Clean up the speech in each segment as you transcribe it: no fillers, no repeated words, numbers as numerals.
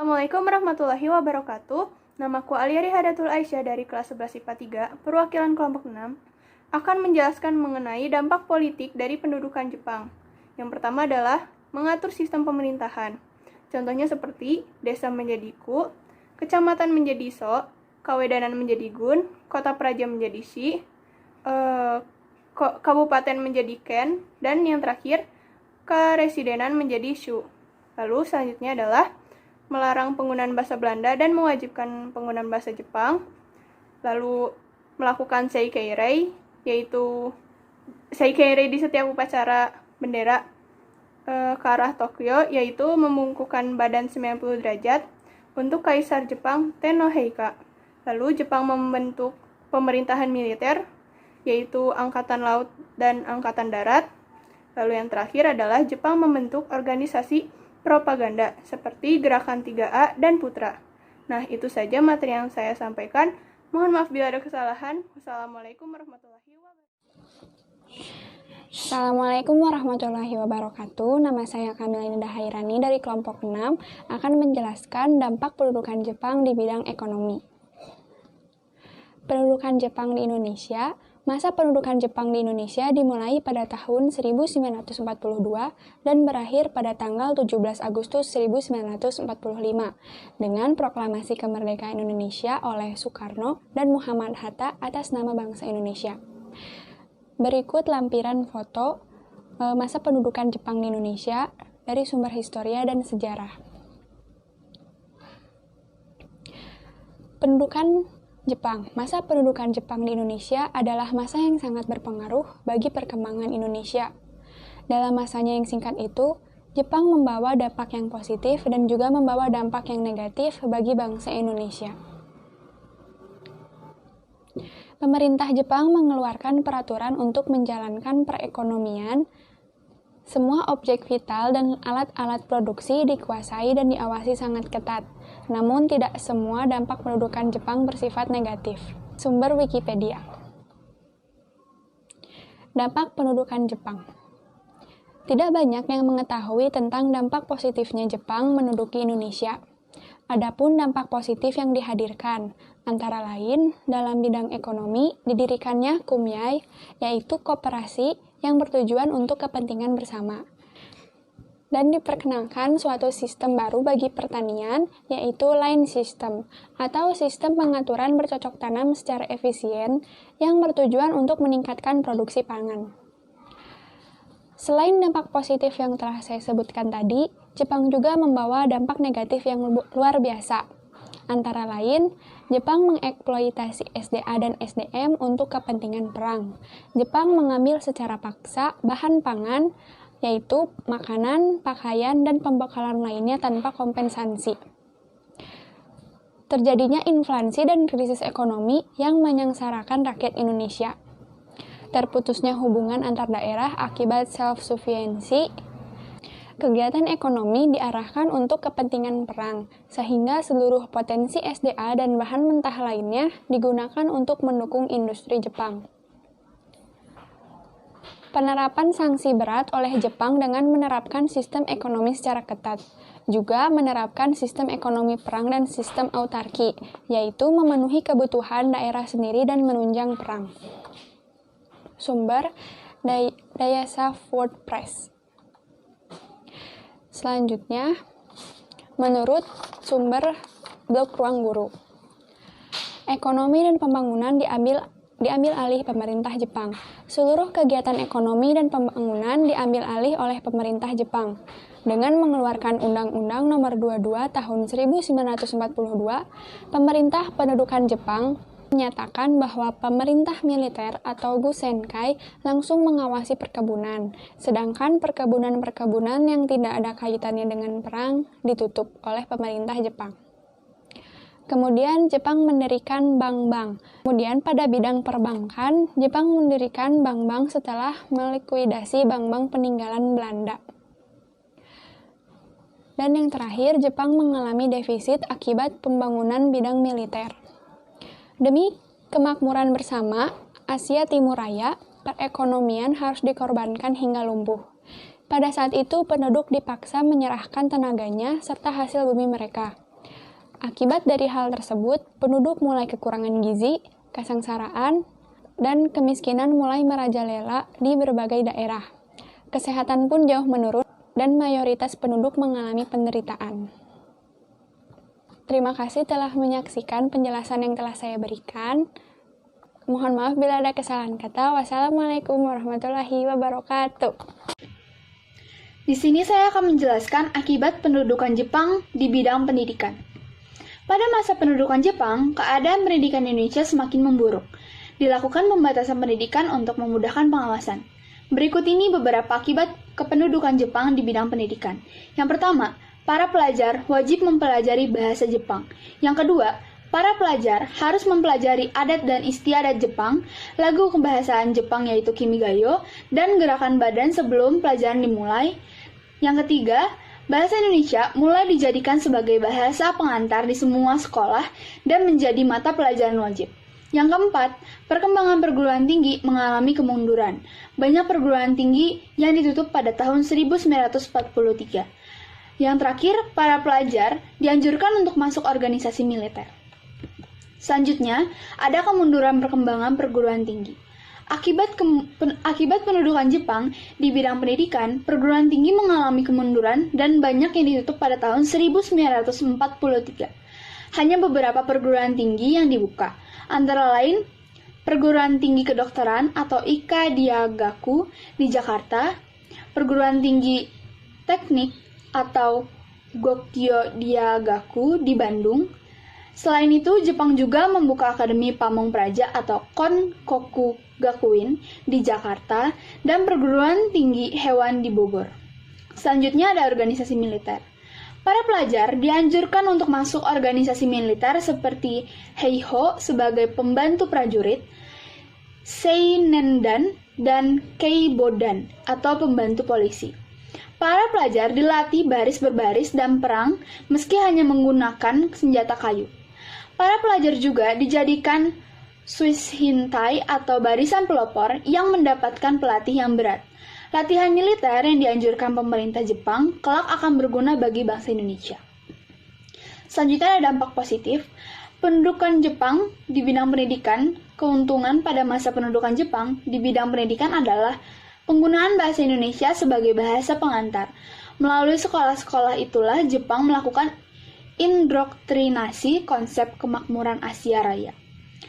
Assalamualaikum warahmatullahi wabarakatuh. Namaku Aliari Hadatul Aisyah dari kelas 11 IPA 3, perwakilan kelompok 6, akan menjelaskan mengenai dampak politik dari pendudukan Jepang. Yang pertama adalah mengatur sistem pemerintahan. Contohnya seperti desa menjadi ku, kecamatan menjadi so, kawedanan menjadi gun, kota praja menjadi shi, kabupaten menjadi ken, dan yang terakhir, keresidenan menjadi shu. Lalu selanjutnya adalah melarang penggunaan bahasa Belanda dan mewajibkan penggunaan bahasa Jepang. Lalu melakukan seikeirei, yaitu seikeirei di setiap upacara bendera ke arah Tokyo, yaitu membungkukkan badan 90 derajat untuk Kaisar Jepang Tennoheika. Lalu Jepang membentuk pemerintahan militer, yaitu Angkatan Laut dan Angkatan Darat. Lalu yang terakhir adalah Jepang membentuk organisasi propaganda seperti Gerakan 3A dan Putra. Nah, itu saja materi yang saya sampaikan. Mohon maaf bila ada kesalahan. Wassalamualaikum warahmatullahi wabarakatuh. Assalamualaikum warahmatullahi wabarakatuh. Nama saya Kamila Nida Hairani dari kelompok 6 akan menjelaskan dampak pendudukan Jepang di bidang ekonomi. Pendudukan Jepang di Indonesia. Masa pendudukan Jepang di Indonesia dimulai pada tahun 1942 dan berakhir pada tanggal 17 Agustus 1945 dengan proklamasi kemerdekaan Indonesia oleh Soekarno dan Muhammad Hatta atas nama bangsa Indonesia. Berikut lampiran foto masa pendudukan Jepang di Indonesia dari sumber historia dan sejarah. Pendudukan Jepang. Masa pendudukan Jepang di Indonesia adalah masa yang sangat berpengaruh bagi perkembangan Indonesia. Dalam masanya yang singkat itu, Jepang membawa dampak yang positif dan juga membawa dampak yang negatif bagi bangsa Indonesia. Pemerintah Jepang mengeluarkan peraturan untuk menjalankan perekonomian. Semua objek vital dan alat-alat produksi dikuasai dan diawasi sangat ketat. Namun tidak semua dampak pendudukan Jepang bersifat negatif. Sumber Wikipedia. Dampak pendudukan Jepang. Tidak banyak yang mengetahui tentang dampak positifnya Jepang menduduki Indonesia. Adapun dampak positif yang dihadirkan, antara lain dalam bidang ekonomi didirikannya Kumyai, yaitu koperasi yang bertujuan untuk kepentingan bersama. Dan diperkenalkan suatu sistem baru bagi pertanian, yaitu line system, atau sistem pengaturan bercocok tanam secara efisien yang bertujuan untuk meningkatkan produksi pangan. Selain dampak positif yang telah saya sebutkan tadi, Jepang juga membawa dampak negatif yang luar biasa. Antara lain, Jepang mengeksploitasi SDA dan SDM untuk kepentingan perang. Jepang mengambil secara paksa bahan pangan, yaitu makanan, pakaian, dan pembekalan lainnya tanpa kompensasi. Terjadinya inflasi dan krisis ekonomi yang menyengsarakan rakyat Indonesia. Terputusnya hubungan antar daerah akibat self-sufficiency. Kegiatan ekonomi diarahkan untuk kepentingan perang, sehingga seluruh potensi SDA dan bahan mentah lainnya digunakan untuk mendukung industri Jepang. Penerapan sanksi berat oleh Jepang dengan menerapkan sistem ekonomi secara ketat, juga menerapkan sistem ekonomi perang dan sistem autarki, yaitu memenuhi kebutuhan daerah sendiri dan menunjang perang. Sumber Dayasaf WordPress. Selanjutnya, menurut sumber blog Ruang Guru, ekonomi dan pembangunan diambil alih pemerintah Jepang. Seluruh kegiatan ekonomi dan pembangunan diambil alih oleh pemerintah Jepang. Dengan mengeluarkan Undang-Undang Nomor 22 Tahun 1942, Pemerintah Pendudukan Jepang menyatakan bahwa pemerintah militer atau Gusenkai langsung mengawasi perkebunan, sedangkan perkebunan-perkebunan yang tidak ada kaitannya dengan perang ditutup oleh pemerintah Jepang. Kemudian Jepang mendirikan bank-bank. Kemudian pada bidang perbankan, Jepang mendirikan bank-bank setelah melikuidasi bank-bank peninggalan Belanda. Dan yang terakhir, Jepang mengalami defisit akibat pembangunan bidang militer. Demi kemakmuran bersama Asia Timur Raya, perekonomian harus dikorbankan hingga lumpuh. Pada saat itu, penduduk dipaksa menyerahkan tenaganya serta hasil bumi mereka. Akibat dari hal tersebut, penduduk mulai kekurangan gizi, kesengsaraan, dan kemiskinan mulai merajalela di berbagai daerah. Kesehatan pun jauh menurun dan mayoritas penduduk mengalami penderitaan. Terima kasih telah menyaksikan penjelasan yang telah saya berikan. Mohon maaf bila ada kesalahan kata. Wassalamualaikum warahmatullahi wabarakatuh. Di sini saya akan menjelaskan akibat pendudukan Jepang di bidang pendidikan. Pada masa pendudukan Jepang, keadaan pendidikan Indonesia semakin memburuk. Dilakukan pembatasan pendidikan untuk memudahkan pengawasan. Berikut ini beberapa akibat kependudukan Jepang di bidang pendidikan. Yang pertama, para pelajar wajib mempelajari bahasa Jepang. Yang kedua, para pelajar harus mempelajari adat dan istiadat Jepang, lagu kebahasaan Jepang yaitu Kimigayo, dan gerakan badan sebelum pelajaran dimulai. Yang ketiga, bahasa Indonesia mulai dijadikan sebagai bahasa pengantar di semua sekolah dan menjadi mata pelajaran wajib. Yang keempat, perkembangan perguruan tinggi mengalami kemunduran. Banyak perguruan tinggi yang ditutup pada tahun 1943. Yang terakhir, para pelajar dianjurkan untuk masuk organisasi militer. Selanjutnya, ada kemunduran perkembangan perguruan tinggi. Akibat pendudukan Jepang di bidang pendidikan, perguruan tinggi mengalami kemunduran dan banyak yang ditutup pada tahun 1943. Hanya beberapa perguruan tinggi yang dibuka, antara lain Perguruan Tinggi Kedokteran atau Ika Diagaku di Jakarta, Perguruan Tinggi Teknik atau Gokyo Diagaku di Bandung. Selain itu, Jepang juga membuka Akademi Pamong Praja atau Konkoku Gakuin di Jakarta dan Perguruan Tinggi Hewan di Bogor. Selanjutnya ada organisasi militer. Para pelajar dianjurkan untuk masuk organisasi militer seperti Heiho sebagai pembantu prajurit, Seinendan, dan Keibodan atau pembantu polisi. Para pelajar dilatih baris berbaris dan perang meski hanya menggunakan senjata kayu. Para pelajar juga dijadikan Swiss Hintai atau barisan pelopor yang mendapatkan pelatih yang berat. Latihan militer yang dianjurkan pemerintah Jepang kelak akan berguna bagi bangsa Indonesia. Selanjutnya ada dampak positif. Pendudukan Jepang di bidang pendidikan, keuntungan pada masa pendudukan Jepang di bidang pendidikan adalah penggunaan bahasa Indonesia sebagai bahasa pengantar. Melalui sekolah-sekolah itulah Jepang melakukan indoktrinasi konsep kemakmuran Asia Raya.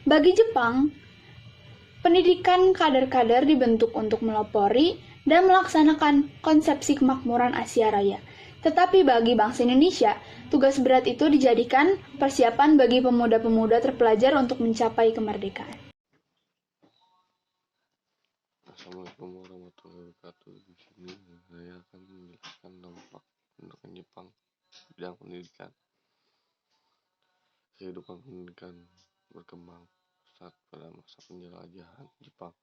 Bagi Jepang, pendidikan kader-kader dibentuk untuk melopori dan melaksanakan konsepsi kemakmuran Asia Raya. Tetapi bagi bangsa Indonesia, tugas berat itu dijadikan persiapan bagi pemuda-pemuda terpelajar untuk mencapai kemerdekaan. Assalamualaikum warahmatullahi wabarakatuh. Di sini saya akan menjelaskan dampak pendudukan Jepang bidang pendidikan. Kehidupan pendidikan berkembang saat pada masa penjelajahan Jepang.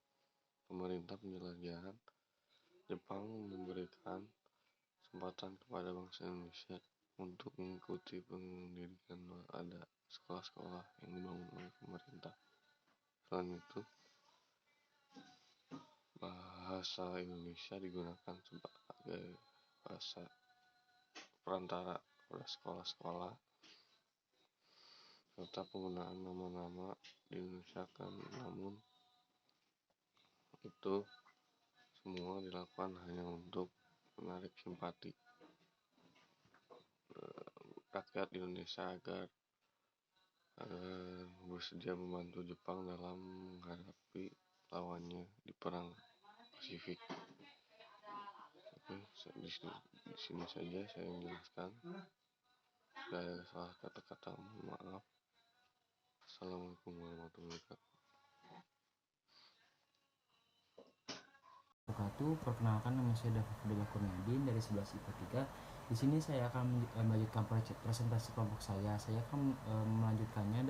Pemerintah penjelajahan Jepang memberikan kesempatan kepada bangsa Indonesia untuk mengikuti pendidikan. Ada sekolah-sekolah yang dibangun oleh pemerintah. Selain itu, bahasa Indonesia digunakan sebagai bahasa perantara pada sekolah-sekolah, serta penggunaan nama-nama diindonesiakan. Namun itu semua dilakukan hanya untuk menarik simpati rakyat Indonesia agar bersedia membantu Jepang dalam menghadapi lawannya di perang Pasifik. Oke, di sini saja saya menjelaskan. Jika ada salah kata-kata, mohon maaf. Assalamualaikum warahmatullahi wabarakatuh. Perkenalkan, nama saya David Kurniadin dari 11 IPA 3. Di sini saya akan melanjutkan presentasi kelompok saya. Saya akan melanjutkannya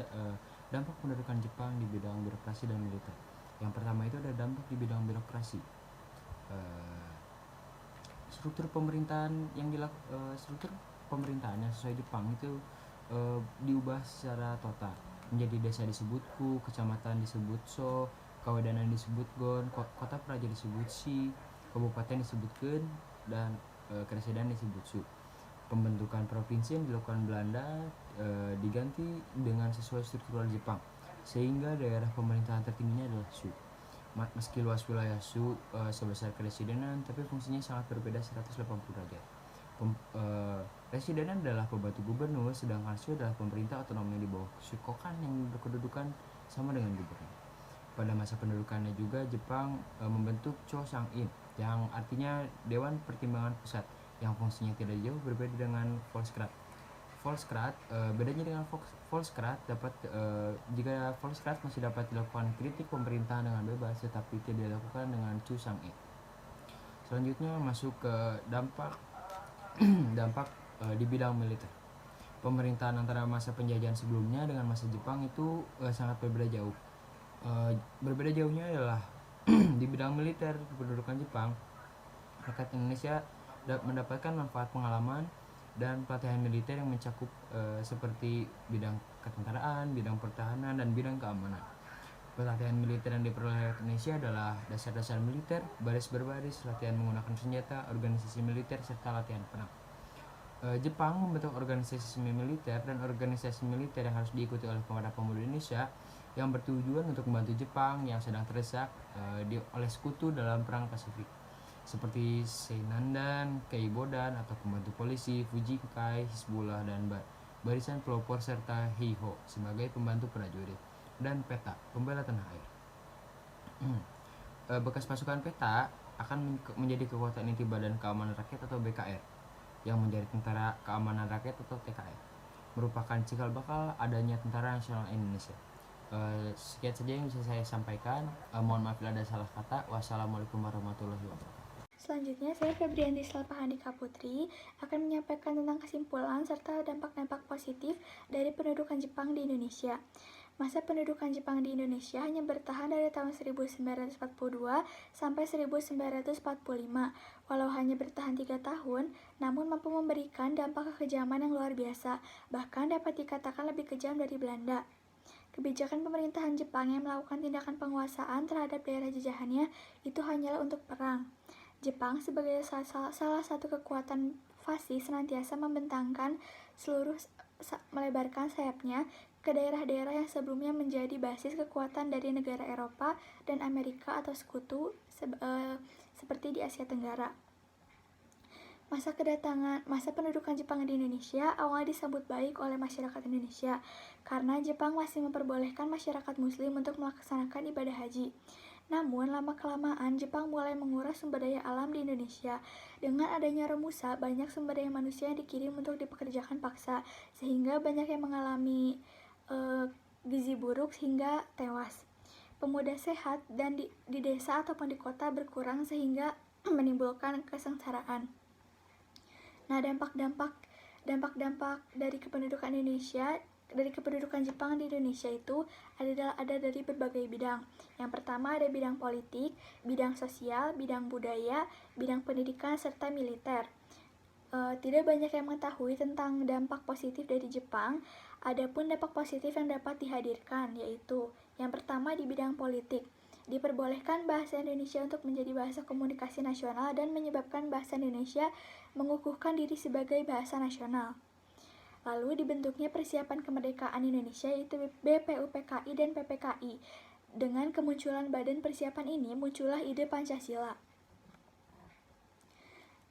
dampak pendudukan Jepang di bidang birokrasi dan militer. Yang pertama itu ada dampak di bidang birokrasi. Struktur pemerintahan struktur pemerintahan yang sesuai Jepang itu diubah secara total. Menjadi desa disebut ku, kecamatan disebut so, kawadanan disebut gon, kota praja disebut shi, kabupaten disebut ken, dan keresiden disebut su. Pembentukan provinsi yang dilakukan Belanda diganti dengan sesuai struktural Jepang, sehingga daerah pemerintahan tertingginya adalah Shu. Meski luas wilayah Shu sebesar keresidenan, tapi fungsinya sangat berbeda 180 derajat. Residenan adalah pembantu gubernur, sedangkan Shu adalah pemerintah otonom di bawah Shukokan yang berkedudukan sama dengan gubernur. Pada masa pendudukannya juga Jepang membentuk Chōsang-in, yang artinya Dewan Pertimbangan Pusat, yang fungsinya tidak jauh berbeda dengan Volksrat. Bedanya dengan Volksrat jika Volksrat masih dapat dilakukan kritik pemerintahan dengan bebas, tetapi tidak dilakukan dengan Chōsang-in. Selanjutnya masuk ke dampak di bidang militer. Pemerintahan antara masa penjajahan sebelumnya dengan masa Jepang itu sangat berbeda jauh. Berbeda jauhnya adalah di bidang militer kependudukan Jepang, rakyat Indonesia mendapatkan manfaat pengalaman dan pelatihan militer yang mencakup seperti bidang ketentaraan, bidang pertahanan, dan bidang keamanan. Pelatihan militer yang diperoleh rakyat Indonesia adalah dasar-dasar militer, baris berbaris, latihan menggunakan senjata, organisasi militer, serta latihan perang. Jepang membentuk organisasi militer dan organisasi militer yang harus diikuti oleh pemuda Indonesia yang bertujuan untuk membantu Jepang yang sedang terdesak oleh sekutu dalam perang Pasifik, seperti Seinandan, Keibodan atau pembantu polisi, Fujikai, Hizbullah, dan barisan pelopor serta Heiho sebagai pembantu prajurit, dan PETA, pembela tanah air. Bekas pasukan PETA akan menjadi kekuatan inti Badan Keamanan Rakyat atau BKR, yang menjadi Tentara Keamanan Rakyat atau TKR, merupakan cikal bakal adanya Tentara Nasional Indonesia. Sekian saja yang bisa saya sampaikan. Mohon maaf bila ada salah kata. Wassalamualaikum warahmatullahi wabarakatuh. Selanjutnya, saya Febrianti Selpahandika Putri akan menyampaikan tentang kesimpulan serta dampak-dampak positif dari pendudukan Jepang di Indonesia. Masa pendudukan Jepang di Indonesia hanya bertahan dari tahun 1942 sampai 1945. Walau hanya bertahan 3 tahun, namun mampu memberikan dampak kekejaman yang luar biasa, bahkan dapat dikatakan lebih kejam dari Belanda. Kebijakan pemerintahan Jepang yang melakukan tindakan penguasaan terhadap daerah jajahannya itu hanyalah untuk perang. Jepang sebagai salah satu kekuatan fasis senantiasa melebarkan sayapnya ke daerah-daerah yang sebelumnya menjadi basis kekuatan dari negara Eropa dan Amerika atau sekutu seperti di Asia Tenggara. Masa pendudukan Jepang di Indonesia awalnya disambut baik oleh masyarakat Indonesia karena Jepang masih memperbolehkan masyarakat muslim untuk melaksanakan ibadah haji. Namun, lama-kelamaan Jepang mulai menguras sumber daya alam di Indonesia. Dengan adanya Romusa, banyak sumber daya manusia yang dikirim untuk dipekerjakan paksa, sehingga banyak yang mengalami gizi buruk hingga tewas. Pemuda sehat dan di desa ataupun di kota berkurang sehingga menimbulkan kesengsaraan. Nah, dampak-dampak dari kependudukan Jepang di Indonesia itu ada dari berbagai bidang. Yang pertama ada bidang politik, bidang sosial, bidang budaya, bidang pendidikan, serta militer. Tidak banyak yang mengetahui tentang dampak positif dari Jepang. Adapun dampak positif yang dapat dihadirkan yaitu yang pertama di bidang politik. Diperbolehkan bahasa Indonesia untuk menjadi bahasa komunikasi nasional dan menyebabkan bahasa Indonesia mengukuhkan diri sebagai bahasa nasional. Lalu dibentuknya Persiapan Kemerdekaan Indonesia yaitu BPUPKI dan PPKI. Dengan kemunculan badan persiapan ini muncullah ide Pancasila.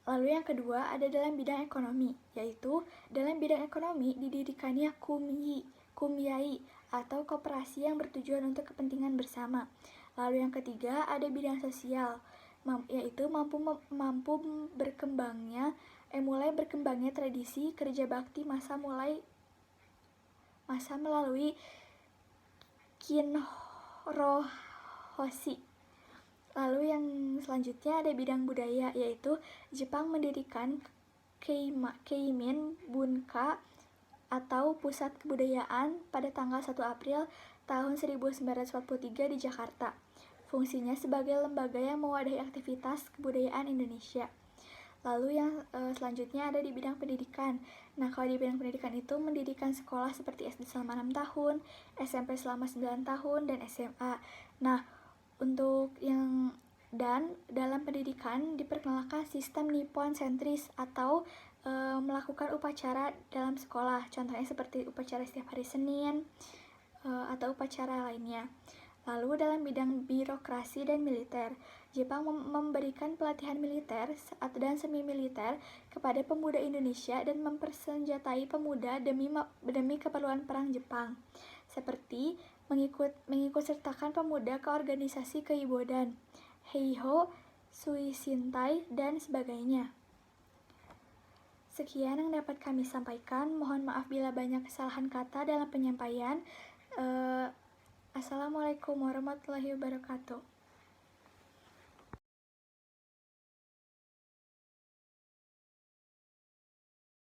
Lalu yang kedua ada dalam bidang ekonomi, yaitu dalam bidang ekonomi didirikannya Kumyai atau koperasi yang bertujuan untuk kepentingan bersama. Lalu yang ketiga ada bidang sosial, yaitu mulai berkembangnya tradisi kerja bakti massa melalui Kinrohoshi. Lalu yang selanjutnya ada bidang budaya, yaitu Jepang mendirikan Keimin Bunka atau Pusat Kebudayaan pada tanggal 1 April tahun 1943 di Jakarta. Fungsinya sebagai lembaga yang mewadahi aktivitas kebudayaan Indonesia. Lalu yang selanjutnya ada di bidang pendidikan. Nah, kalau di bidang pendidikan itu mendirikan sekolah seperti SD selama 6 tahun, SMP selama 9 tahun, dan SMA. Nah, untuk yang Dan dalam pendidikan diperkenalkan sistem Nippon sentris atau melakukan upacara dalam sekolah, contohnya seperti upacara setiap hari Senin atau upacara lainnya. Lalu dalam bidang birokrasi dan militer, Jepang memberikan pelatihan militer dan semi militer kepada pemuda Indonesia dan mempersenjatai pemuda demi keperluan perang Jepang, seperti mengikut sertakan pemuda ke organisasi keibodan, Heiho, Suishintai, dan sebagainya. Sekian yang dapat kami sampaikan. Mohon maaf bila banyak kesalahan kata dalam penyampaian. Assalamualaikum warahmatullahi wabarakatuh.